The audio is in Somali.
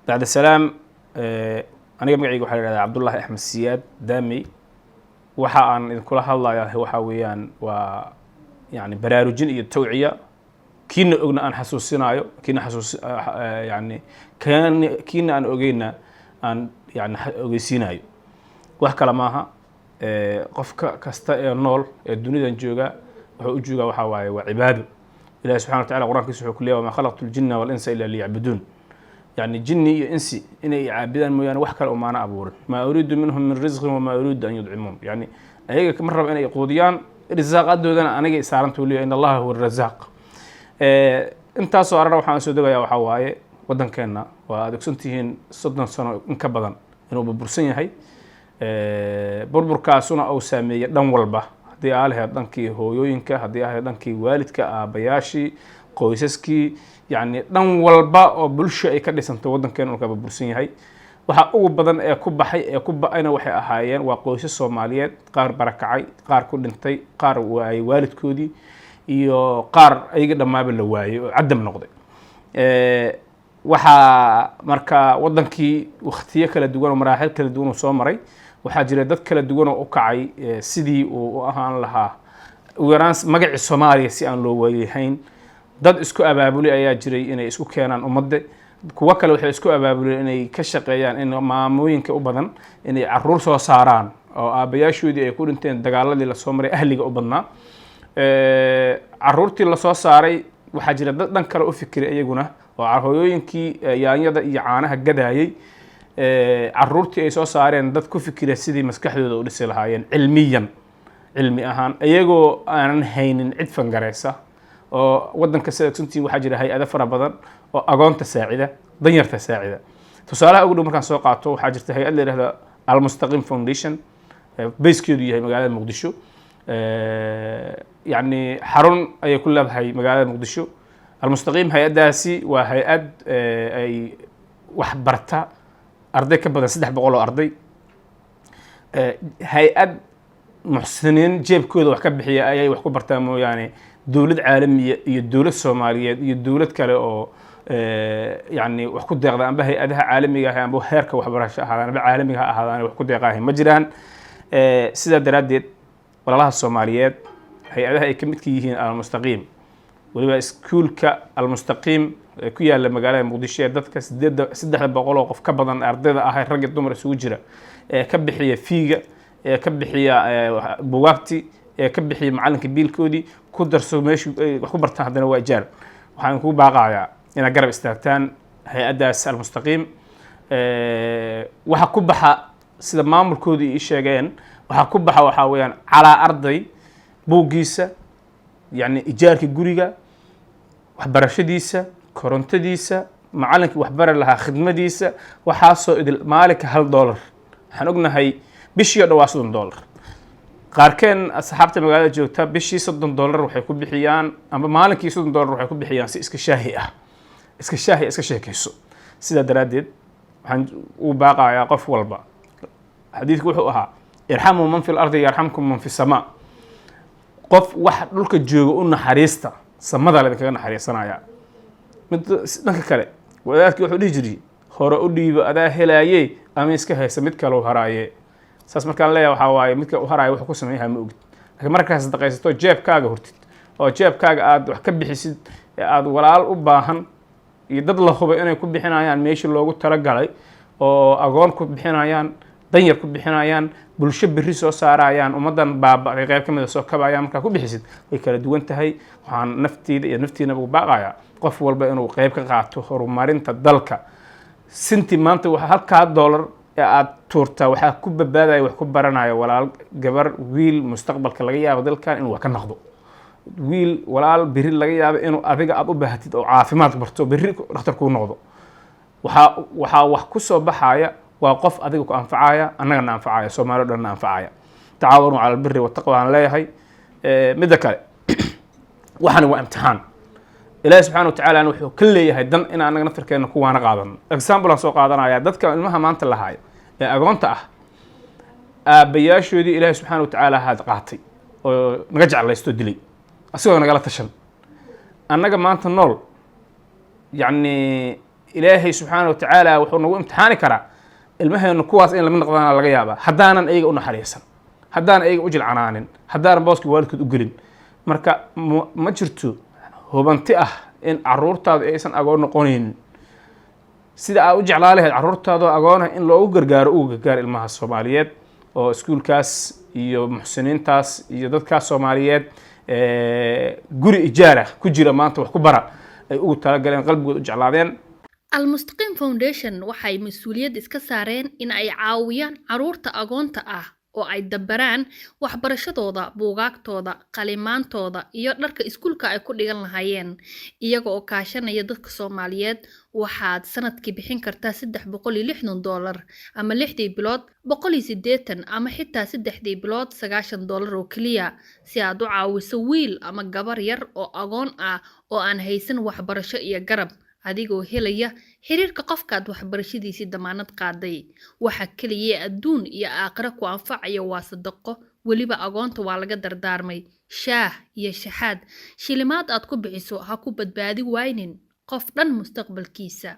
بعد السلام aniga magacayga waxaa la yidhahdaa cabdullaahi axmed siyaad daamey waxa aan idinkula hadlayaa waxa weeyaan waa yani baraarujin iyo tawciya kiina ogna aan xasuusinayo yani kiina aan ogeyna aan yani ogeysiinayo wax kale maaha qofka kasta ee nool ee dunidan jooga wuxuu u joogaa waxaa waaye waa cibaado ilahi subxana wa tacala qur-aankiisa wuxuu ku leeyahay wamaa khalaqtu ljinna walinsa ila liyacbuduun يعني جني إنسي إني عابدان مو يعني وحكى الأمانة أبور ما أريد منهم من رزق وما أريد أن يدعمون يعني هيك مرة أنا يقوديان الرزاق أدو أنا جي سارنت لي إن الله هو الرزاق أنت صار روح عن سودة يا وحواي ودن كنا وهذاك سنتين صدنا سنة انكبضا إنه ببرسين هاي بربر كاسونا أو سامية دم والبه هدي عليها دنكي هو يوينك هدي عليها دنكي والدك أبياشي qoysaskii yani dhan walba oo bulsho ay ka dhisantay waddankeena uu ka burbursan yahay waxa ugu badan ee ku baxay ee ku ba'ayna waxay ahaayeen waa qoysas Soomaaliyeed qaar barakacay qaar ku dhintay qaar waay waalidkoodii iyo qaar ayaga dhamaaba la waayay oo cadam noqday waxa marka waddankii waqtiyo kala duwan oo maraaxil kala duwan soo maray waxa jira dad kala duwan oo u kacay sidii uu ahaan lahaa weeraan magaci Soomaaliya si aan loo wayhayn dad isku abaabulay ayaa jiray inay isku keenaan ummadda kuwa kale waxay isku abaabulay inay ka shaqeeyaan in maamooyinka u badan inay caruur soo saaraan oo aabayaashoodii ay ku dhinteen dagaaladii la soo maray ahliga u badnaa caruurtii la soo saaray waxaa jira dad dhan kale u fikiray iyaguna oo hooyooyinkii yaanyada iyo caanaha gadaayay caruurtii ay soo saareen dad ku fikiray sidii maskaxdooda u dhisi lahaayeen cilmi ahaan iyagoo aanan haynin cid fangareysa oo waddanka sida suntii waxaa jira hay'ado fara badan oo agoonta saacida danyarta saacida tusaalaha ugu dhow markaan soo qaato waxaa jirta hay'ad la yiraahdo Al-Mustaqim Foundation basekeedu yahay magaalada Muqdisho yani xarun ay ku leedahay magaalada Muqdisho Al-Mustaqim hay'adaasi waa hay'ad ay wax barta arday ka badan 300 oo arday hay'ad muxsiniin jeebkooda wax ka bixiya ayay wax ku bartaan mooyaane dawlad caalamiya iyo dawlad Soomaaliyeed iyo dawlad kale oo yani wax ku deeqda amba hay'adaha caalamiga ah amba heerka waxbarasho ahaadaan amba caalamiga ahaadaan wax ku deeqahay ma jiraan sida daraadeed walaalaha Soomaaliyeed hay'adaha ay ka mid yihiin Al-Mustaqim waliba iskuulka Al-Mustaqim ku yaala magaalada Muqdisho dadka 300 oo qof ka badan ardayda ah rag iyo dumar isugu jira ka bixiya fiiga ka bixiya buugaagti ka bixiya macalinka biilkoodii ku darso meesha wax ku bartaan hadana waa jaar waxaan ku baaqayaa in garab istaagtaan hay'adaas Al-Mustaqim waxa ku baxa sida maamulkoodii sheegeen waxa ku baxa waxa weeyaan cala arday buugiisa yani ijaarka guriga waxbarashadiisa korontadiisa macalinka waxbar lahaa khidmadiisa waxa soo idil maalinka $1 waxaan ognahay bishii dhawaa $100 qaarkeen asxaabta magaalada joogta bishii $30 waxay ku bixiyaan ama maalinkii $30 waxay ku bixiyaan si iska shaahi ah iska sheekayso sida daraadeed waxaan u baaqayaa qof walba xadiidku wuxuu ahaa irhamu man fil ardi yarhamkum man fis samaa qof wax dhulka jooga u naxariista samada la kaga naxariisanaya mid dhanka kale wadaadkii wuxuu dhihi jiray hore u dhiibo adaa helaayay ama iska haysa mid kale oo haraaye saas markaan leeyahay waxa waaye midka u haraayo wuxuu ku sameeyaa ma ogid laakiin markaas sadaqaysato jeebkaaga hortid oo jeebkaaga aad wax ka bixisid aad walaal u baahan iyo dad la hubo inay ku bixinayaan meeshii loogu talagalay oo agoon ku bixinayaan danyar ku bixinayaan bulsho berri soo saarayaan ummadan baaba'ay qayb ka mid ah soo kabayaan markaa ku bixisid way kala duwan tahay waxaan naftiida iyo naftiina ugu baaqayaa qof walba inuu qayb ka qaato horumarinta dalka sinti maanta waxa halka $1 aad tuurta waxa ku badbaadaya wax ku baranaya walaal gabar wiil mustaqbalka laga yaabo dalkan inuu wax ka noqdo wiil walaal berri laga yaabo inuu adiga aad u baahatid oo caafimaad barto berri dhakhtar ku noqdo waxa wax ku soo baxaya waa qof adiga ku anfacaya annagana anfacaya Soomaaliya dhan anfacaya tacaawunu cala albirri wattaqwa aan leeyahay mid kale waxaan waa imtixaan ilaahay subxaanahu wa tacaala wuxuu ka leeyahay dan in anaga naftarkeena ku waana qaadan example soo qaadanaya dadka ilmaha maanta la haayo ee agoonta ah aabayaashoodii ilaahay subxaanahu wa tacaala had qaatay oo naga jeclaysto dilay asagoo nagala tashan annaga maanta nool yani ilaahay subxaana wa tacaala wuxuu nagu imtixaani karaa ilmaheenu kuwaas in lama noqdaana laga yaabaa haddaanan ayaga u naxariisan, haddaanan ayaga u jilcanaanin, haddaanan booskii waalidkood u gelin. marka ma jirto hubanti ah in caruurtaadu aysan agoon noqonayn sida aad u jeclaa lahayd caruurtaadoo agoon ah in loogu gargaaro uga gargaar ilmaha Soomaaliyeed oo iskuulkaas iyo muxsiniintaas iyo dadkaas Soomaaliyeed guri ijaara ku jira maanta wax ku bara ay ugu talagaleen qalbigooda u jeclaadeen. Al-Mustaqim Foundation waxay mas'uuliyad iska saareen in ay caawiyaan caruurta agoonta ah oo ay dabaraan waxbarashadooda, buugaagtooda, qalimaantooda iyo dharka iskuulka ay ku dhigan lahaayeen. Iyaga oo kaashanaya dadka Soomaaliyeed waxaad sanadkii bixin kartaa $360 ama 6 bilood $180 ama xitaa 3 bilood $90 oo kaliya si aad u caawiso wiil ama gabar yar oo agoon ah oo aan haysan waxbarasho iyo garab. adigoo helaya xiriirka qofkaad waxbarashadiisii damaanad qaaday. waxa kaliya adduun iyo aakhira ku anfacaya waa sadaqo, weliba agoonta waa laga dardaarmay. shaah iyo shaxaad shilimaad aad ku bixiso ha ku badbaadi waynin qof dhan mustaqbalkiisa.